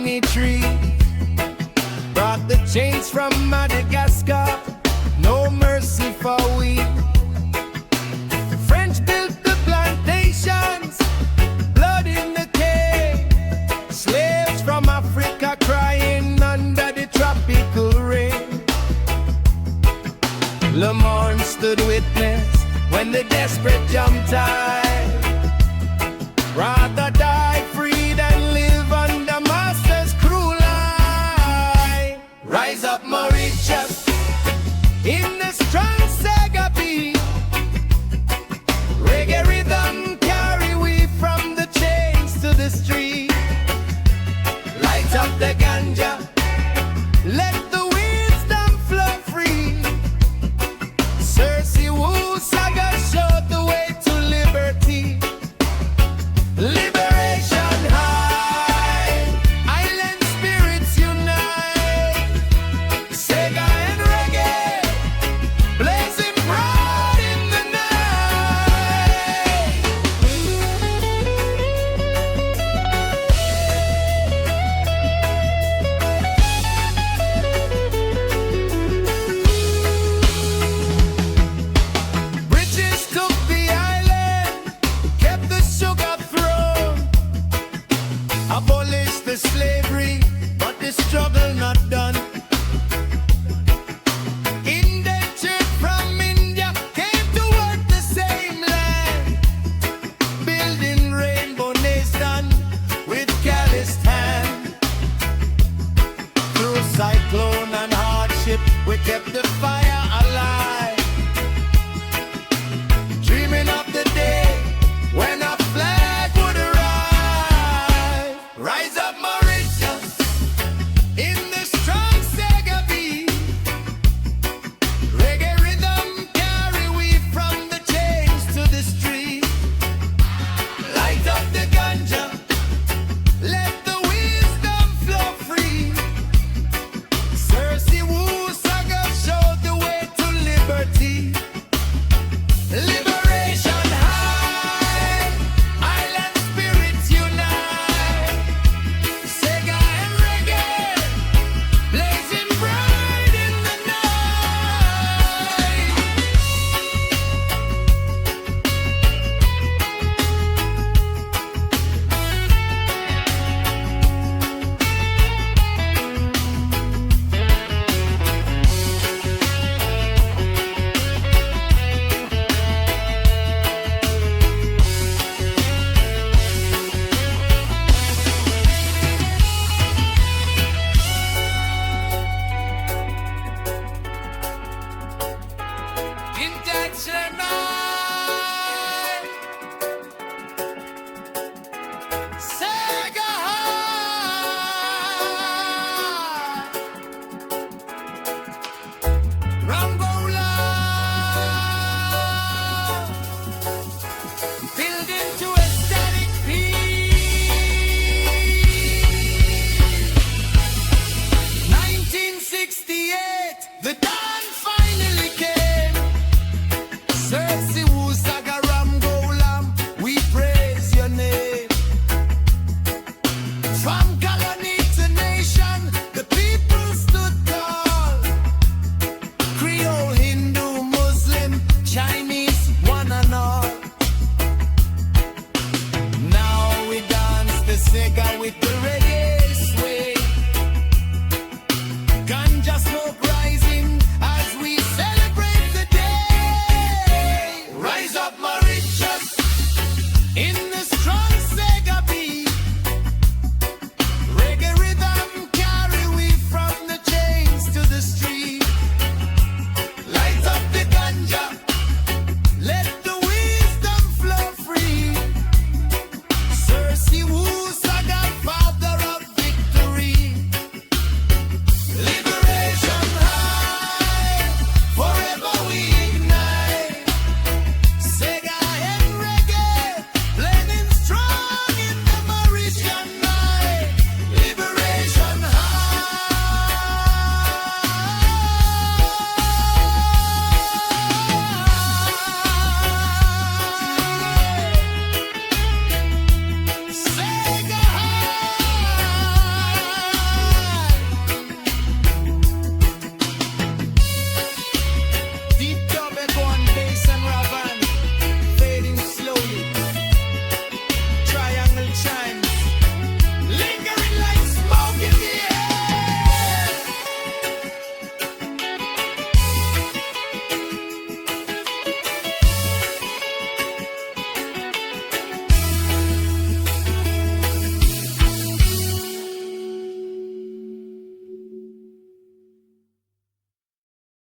honey tree. Brought the chains from Madagascar, no mercy for we. French built the plantations, blood in the cave. Slaves from Africa crying under the tropical rain. Le Monde stood witness when the desperate jumped tide. Rather die free than live under master's cruel eye. Rise up Mauritius in the strong Seggae beat. Reggae rhythm carry we from the chains to the street. Light up the ganja, let the wisdom flow free. Sir Seewoosagur showed the way to liberty. Liberation high, island spirits unite. Seggae and reggae, blazing bright in the night. British took the island, kept the sugar throne, abolished the slavery, but the struggle not done.